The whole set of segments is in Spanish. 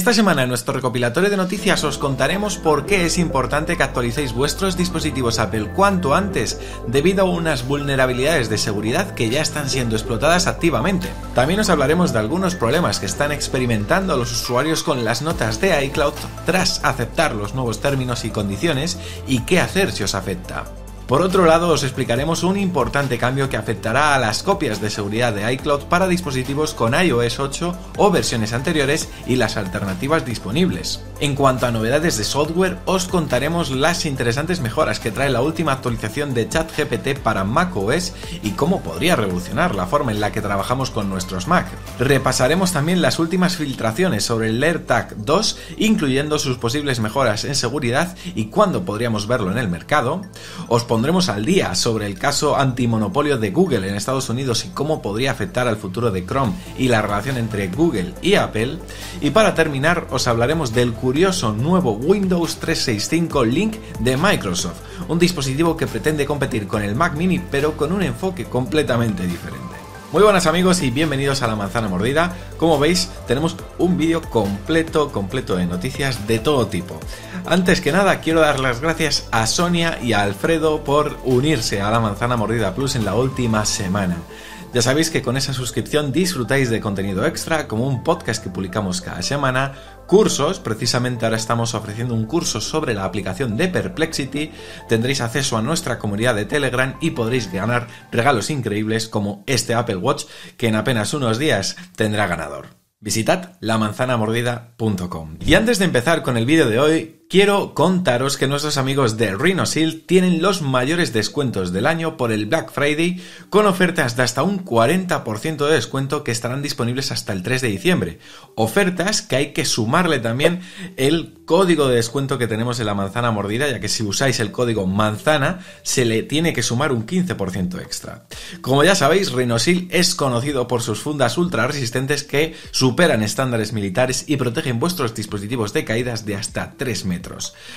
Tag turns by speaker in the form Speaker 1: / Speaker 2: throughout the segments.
Speaker 1: Esta semana en nuestro recopilatorio de noticias os contaremos por qué es importante que actualicéis vuestros dispositivos Apple cuanto antes debido a unas vulnerabilidades de seguridad que ya están siendo explotadas activamente. También os hablaremos de algunos problemas que están experimentando los usuarios con las notas de iCloud tras aceptar los nuevos términos y condiciones y qué hacer si os afecta. Por otro lado, os explicaremos un importante cambio que afectará a las copias de seguridad de iCloud para dispositivos con iOS 8 o versiones anteriores y las alternativas disponibles. En cuanto a novedades de software, os contaremos las interesantes mejoras que trae la última actualización de ChatGPT para macOS y cómo podría revolucionar la forma en la que trabajamos con nuestros Mac. Repasaremos también las últimas filtraciones sobre el AirTag 2, incluyendo sus posibles mejoras en seguridad y cuándo podríamos verlo en el mercado. Os pondremos al día sobre el caso antimonopolio de Google en Estados Unidos y cómo podría afectar al futuro de Chrome y la relación entre Google y Apple. Y para terminar, os hablaremos del curioso nuevo Windows 365 Link de Microsoft, un dispositivo que pretende competir con el Mac Mini pero con un enfoque completamente diferente. Muy buenas amigos y bienvenidos a La Manzana Mordida. Como veis, tenemos un vídeo completo de noticias de todo tipo. Antes que nada, quiero dar las gracias a Sonia y a Alfredo por unirse a La Manzana Mordida Plus en la última semana. Ya sabéis que con esa suscripción disfrutáis de contenido extra, como un podcast que publicamos cada semana, cursos, precisamente ahora estamos ofreciendo un curso sobre la aplicación de Perplexity, tendréis acceso a nuestra comunidad de Telegram y podréis ganar regalos increíbles como este Apple Watch que en apenas unos días tendrá ganador. Visitad lamanzanamordida.com. Y antes de empezar con el vídeo de hoy, quiero contaros que nuestros amigos de Rhinoshield tienen los mayores descuentos del año por el Black Friday con ofertas de hasta un 40% de descuento que estarán disponibles hasta el 3 de diciembre. Ofertas que hay que sumarle también el código de descuento que tenemos en La Manzana Mordida, ya que si usáis el código manzana se le tiene que sumar un 15% extra. Como ya sabéis, Rhinoshield es conocido por sus fundas ultra resistentes que superan estándares militares y protegen vuestros dispositivos de caídas de hasta 3 metros.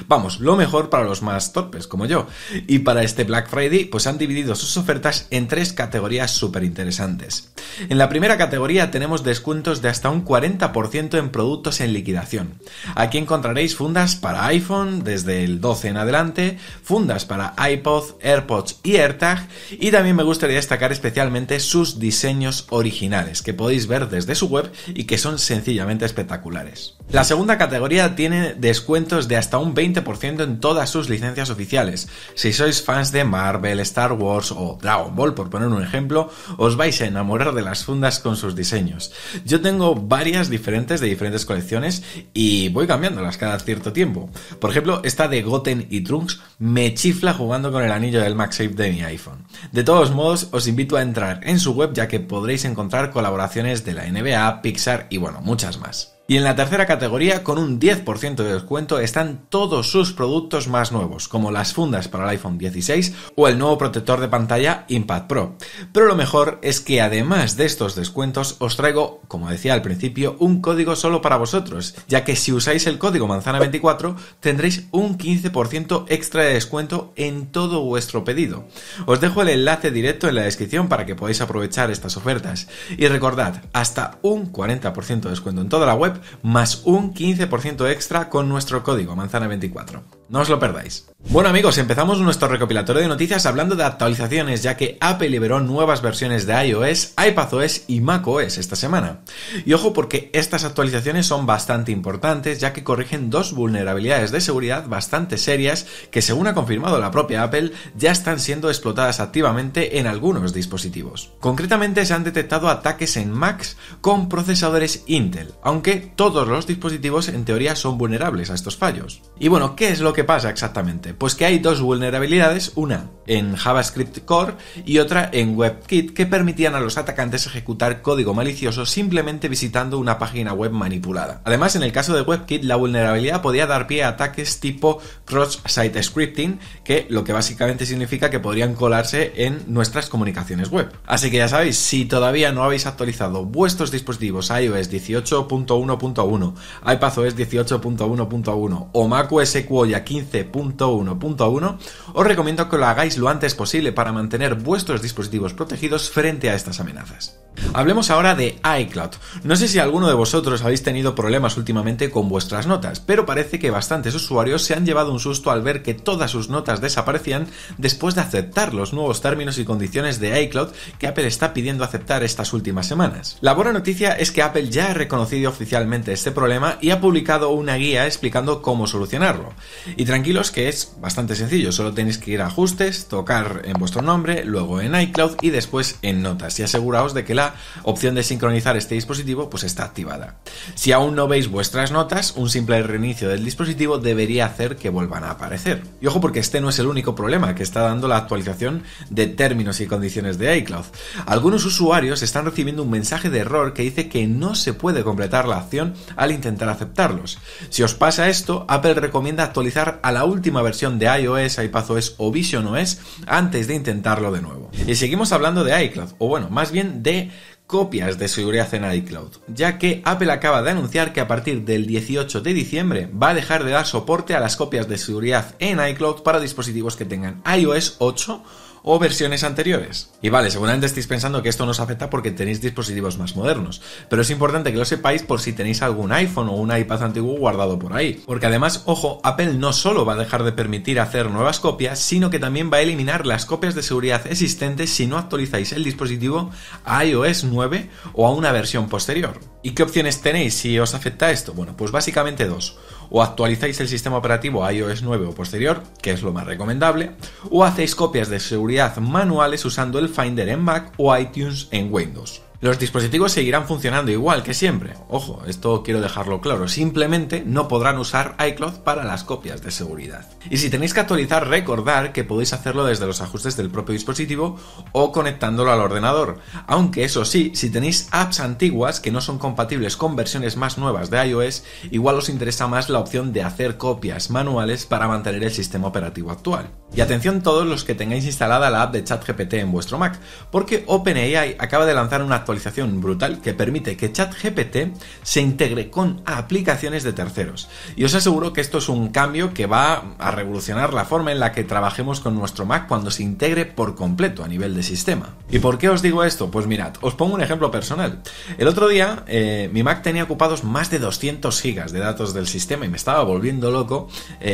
Speaker 1: Vamos, lo mejor para los más torpes como yo. Y para este Black Friday pues han dividido sus ofertas en 3 categorías súper interesantes. En la primera categoría tenemos descuentos de hasta un 40% en productos en liquidación. Aquí encontraréis fundas para iPhone desde el 12 en adelante, fundas para iPod, AirPods y AirTag, y también me gustaría destacar especialmente sus diseños originales que podéis ver desde su web y que son sencillamente espectaculares. La segunda categoría tiene descuentos de hasta un 20% en todas sus licencias oficiales. Si sois fans de Marvel, Star Wars o Dragon Ball, por poner un ejemplo, os vais a enamorar de las fundas con sus diseños. Yo tengo varias diferentes de diferentes colecciones y voy cambiándolas cada cierto tiempo. Por ejemplo, esta de Goten y Trunks me chifla jugando con el anillo del MagSafe de mi iPhone. De todos modos, os invito a entrar en su web ya que podréis encontrar colaboraciones de la NBA, Pixar y bueno, muchas más. Y en la tercera categoría, con un 10% de descuento, están todos sus productos más nuevos, como las fundas para el iPhone 16 o el nuevo protector de pantalla Impact Pro. Pero lo mejor es que además de estos descuentos, os traigo, como decía al principio, un código solo para vosotros, ya que si usáis el código manzana24 tendréis un 15% extra de descuento en todo vuestro pedido. Os dejo el enlace directo en la descripción para que podáis aprovechar estas ofertas. Y recordad, hasta un 40% de descuento en toda la web, más un 15% extra con nuestro código manzana24. No os lo perdáis. Bueno amigos, empezamos nuestro recopilatorio de noticias hablando de actualizaciones, ya que Apple liberó nuevas versiones de iOS, iPadOS y macOS esta semana. Y ojo porque estas actualizaciones son bastante importantes, ya que corrigen 2 vulnerabilidades de seguridad bastante serias que, según ha confirmado la propia Apple, ya están siendo explotadas activamente en algunos dispositivos. Concretamente se han detectado ataques en Macs con procesadores Intel, aunque todos los dispositivos en teoría son vulnerables a estos fallos. Y bueno, ¿qué es lo que pasa exactamente? Pues que hay 2 vulnerabilidades, una en JavaScript Core y otra en WebKit, que permitían a los atacantes ejecutar código malicioso simplemente visitando una página web manipulada. Además, en el caso de WebKit, la vulnerabilidad podía dar pie a ataques tipo cross-site scripting, que lo que básicamente significa que podrían colarse en nuestras comunicaciones web. Así que ya sabéis, si todavía no habéis actualizado vuestros dispositivos iOS 18.1.1, iPadOS 18.1.1 o macOS Quo y aquí 15.1.1, os recomiendo que lo hagáis lo antes posible para mantener vuestros dispositivos protegidos frente a estas amenazas. Hablemos ahora de iCloud. No sé si alguno de vosotros habéis tenido problemas últimamente con vuestras notas, pero parece que bastantes usuarios se han llevado un susto al ver que todas sus notas desaparecían después de aceptar los nuevos términos y condiciones de iCloud que Apple está pidiendo aceptar estas últimas semanas. La buena noticia es que Apple ya ha reconocido oficialmente este problema y ha publicado una guía explicando cómo solucionarlo. Y tranquilos que es bastante sencillo, solo tenéis que ir a ajustes, tocar en vuestro nombre, luego en iCloud y después en notas, y aseguraos de que la opción de sincronizar este dispositivo pues está activada. Si aún no veis vuestras notas, un simple reinicio del dispositivo debería hacer que vuelvan a aparecer. Y ojo, porque este no es el único problema que está dando la actualización de términos y condiciones de iCloud. Algunos usuarios están recibiendo un mensaje de error que dice que no se puede completar la acción al intentar aceptarlos. Si os pasa esto, Apple recomienda actualizar a la última versión de iOS, iPadOS o visionOS antes de intentarlo de nuevo. Y seguimos hablando de iCloud, o bueno, más bien de copias de seguridad en iCloud, ya que Apple acaba de anunciar que a partir del 18 de diciembre va a dejar de dar soporte a las copias de seguridad en iCloud para dispositivos que tengan iOS 8 o versiones anteriores. Y vale, seguramente estáis pensando que esto nos afecta porque tenéis dispositivos más modernos, pero es importante que lo sepáis por si tenéis algún iPhone o un iPad antiguo guardado por ahí. Porque además, ojo, Apple no solo va a dejar de permitir hacer nuevas copias, sino que también va a eliminar las copias de seguridad existentes si no actualizáis el dispositivo a iOS 9 o a una versión posterior. ¿Y qué opciones tenéis si os afecta esto? Bueno, pues básicamente dos. O actualizáis el sistema operativo a iOS 9 o posterior, que es lo más recomendable, o hacéis copias de seguridad manuales usando el Finder en Mac o iTunes en Windows. Los dispositivos seguirán funcionando igual que siempre. Ojo, esto quiero dejarlo claro, simplemente no podrán usar iCloud para las copias de seguridad. Y si tenéis que actualizar, recordad que podéis hacerlo desde los ajustes del propio dispositivo o conectándolo al ordenador. Aunque eso sí, si tenéis apps antiguas que no son compatibles con versiones más nuevas de iOS, igual os interesa más la opción de hacer copias manuales para mantener el sistema operativo actual. Y atención todos los que tengáis instalada la app de ChatGPT en vuestro Mac, porque OpenAI acaba de lanzar una actualización brutal que permite que ChatGPT se integre con aplicaciones de terceros. Y os aseguro que esto es un cambio que va a revolucionar la forma en la que trabajemos con nuestro Mac cuando se integre por completo a nivel de sistema. ¿Y por qué os digo esto? Pues mirad, os pongo un ejemplo personal. El otro día mi Mac tenía ocupados más de 200 gigas de datos del sistema y me estaba volviendo loco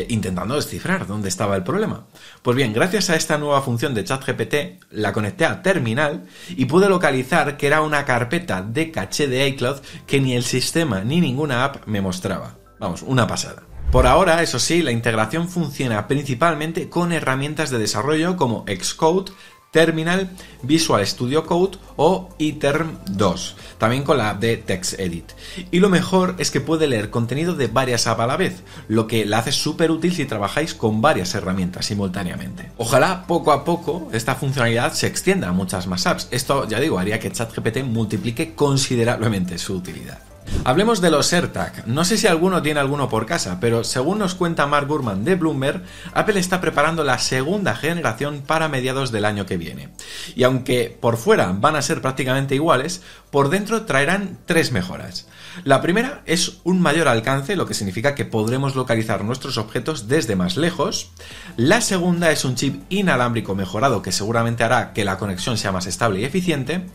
Speaker 1: intentando descifrar dónde estaba el problema. Pues bien, gracias a esta nueva función de ChatGPT la conecté a Terminal y pude localizar que era una carpeta de caché de iCloud que ni el sistema ni ninguna app me mostraba. Vamos, una pasada. Por ahora, eso sí, la integración funciona principalmente con herramientas de desarrollo como Xcode, Terminal, Visual Studio Code o eTerm 2, también con la app de TextEdit. Y lo mejor es que puede leer contenido de varias apps a la vez, lo que la hace súper útil si trabajáis con varias herramientas simultáneamente. Ojalá poco a poco esta funcionalidad se extienda a muchas más apps. Esto, ya digo, haría que ChatGPT multiplique considerablemente su utilidad. Hablemos de los AirTag. No sé si alguno tiene alguno por casa, pero según nos cuenta Mark Gurman de Bloomberg, Apple está preparando la segunda generación para mediados del año que viene. Y aunque por fuera van a ser prácticamente iguales, por dentro traerán 3 mejoras. La primera es un mayor alcance, lo que significa que podremos localizar nuestros objetos desde más lejos. La segunda es un chip inalámbrico mejorado que seguramente hará que la conexión sea más estable y eficiente.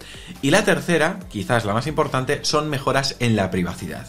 Speaker 1: Y la tercera, quizás la más importante, son mejoras en la privacidad.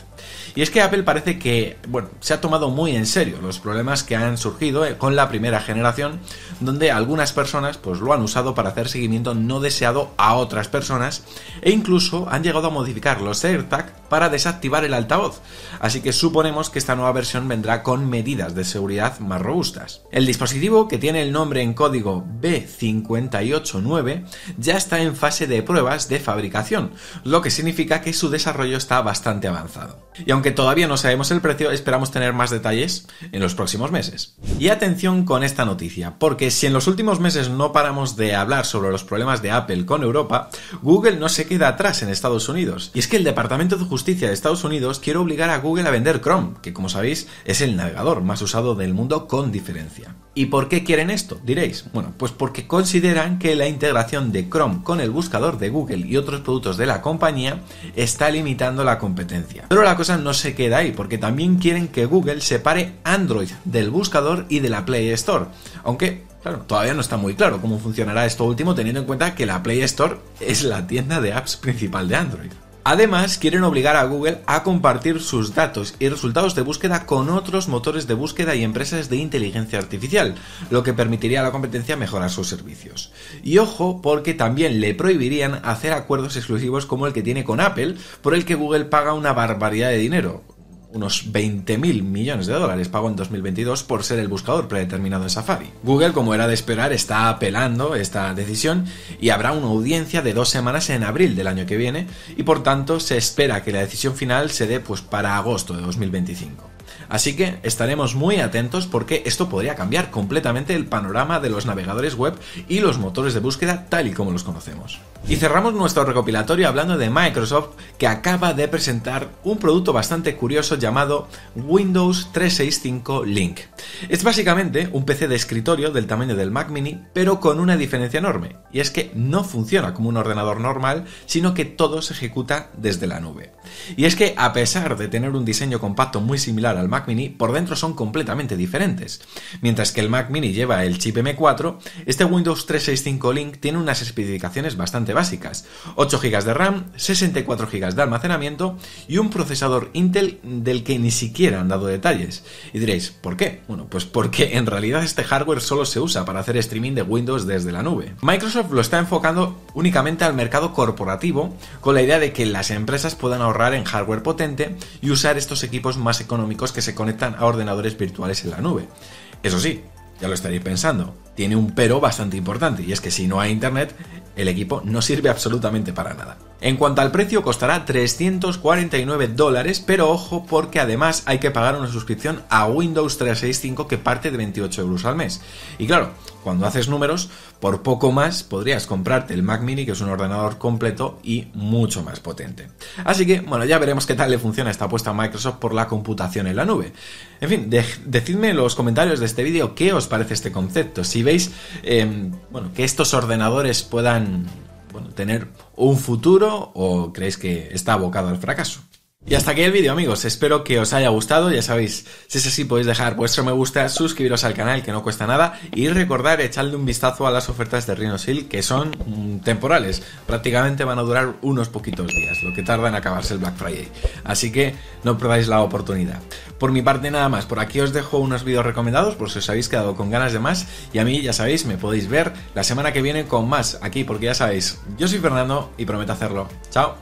Speaker 1: Y es que Apple parece que, se ha tomado muy en serio los problemas que han surgido con la primera generación, donde algunas personas lo han usado para hacer seguimiento no deseado a otras personas e incluso han llegado a modificar los AirTag para desactivar el altavoz. Así que suponemos que esta nueva versión vendrá con medidas de seguridad más robustas. El dispositivo, que tiene el nombre en código B589, ya está en fase de pruebas de fabricación, lo que significa que su desarrollo está bastante avanzado. Y aunque todavía no sabemos el precio, esperamos tener más detalles en los próximos meses. Y atención con esta noticia, porque si en los últimos meses no paramos de hablar sobre los problemas de Apple con Europa, Google no se queda atrás en Estados Unidos. Y es que el Departamento de Justicia de Estados Unidos quiere obligar a Google a vender Chrome, que como sabéis es el navegador más usado del mundo con diferencia. ¿Y por qué quieren esto? Diréis. Bueno, pues porque consideran que la integración de Chrome con el buscador de Google y otros productos de la compañía está limitando la competencia. Pero la cosa no no se queda ahí, porque también quieren que Google separe Android del buscador y de la Play Store. Aunque, claro, todavía no está muy claro cómo funcionará esto último, teniendo en cuenta que la Play Store es la tienda de apps principal de Android. Además, quieren obligar a Google a compartir sus datos y resultados de búsqueda con otros motores de búsqueda y empresas de inteligencia artificial, lo que permitiría a la competencia mejorar sus servicios. Y ojo, porque también le prohibirían hacer acuerdos exclusivos como el que tiene con Apple, por el que Google paga una barbaridad de dinero. Unos 20.000 millones de dólares pagó en 2022 por ser el buscador predeterminado en Safari. Google, como era de esperar, está apelando esta decisión y habrá una audiencia de 2 semanas en abril del año que viene y por tanto se espera que la decisión final se dé para agosto de 2025. Así que estaremos muy atentos porque esto podría cambiar completamente el panorama de los navegadores web y los motores de búsqueda tal y como los conocemos. Y cerramos nuestro recopilatorio hablando de Microsoft, que acaba de presentar un producto bastante curioso llamado Windows 365 Link. Es básicamente un PC de escritorio del tamaño del Mac Mini, pero con una diferencia enorme, y es que no funciona como un ordenador normal, sino que todo se ejecuta desde la nube. Y es que a pesar de tener un diseño compacto muy similar al Mac Mini, por dentro son completamente diferentes. Mientras que el Mac Mini lleva el chip M4, este Windows 365 Link tiene unas especificaciones bastante básicas: 8 GB de RAM, 64 GB de almacenamiento y un procesador Intel del que ni siquiera han dado detalles. Y diréis, ¿por qué? Bueno, pues porque en realidad este hardware solo se usa para hacer streaming de Windows desde la nube. Microsoft lo está enfocando únicamente al mercado corporativo, con la idea de que las empresas puedan ahorrar en hardware potente y usar estos equipos más económicos que se conectan a ordenadores virtuales en la nube. Eso sí, ya lo estaréis pensando, tiene un pero bastante importante, y es que si no hay internet, el equipo no sirve absolutamente para nada. En cuanto al precio, costará $349, pero ojo, porque además hay que pagar una suscripción a Windows 365 que parte de 28 euros al mes. Y claro, cuando haces números, por poco más podrías comprarte el Mac Mini, que es un ordenador completo y mucho más potente. Así que, bueno, ya veremos qué tal le funciona esta apuesta a Microsoft por la computación en la nube. En fin, decidme en los comentarios de este vídeo qué os parece este concepto. Si veis que estos ordenadores puedan tener un futuro o creéis que está abocado al fracaso. Y hasta aquí el vídeo, amigos, espero que os haya gustado. Ya sabéis, si es así podéis dejar vuestro me gusta, suscribiros al canal que no cuesta nada y recordar echarle un vistazo a las ofertas de Rhinoshield, que son temporales, prácticamente van a durar unos poquitos días, lo que tarda en acabarse el Black Friday, así que no perdáis la oportunidad. Por mi parte nada más, por aquí os dejo unos vídeos recomendados por si os habéis quedado con ganas de más, y a mí ya sabéis, me podéis ver la semana que viene con más aquí, porque ya sabéis, yo soy Fernando y prometo hacerlo. Chao.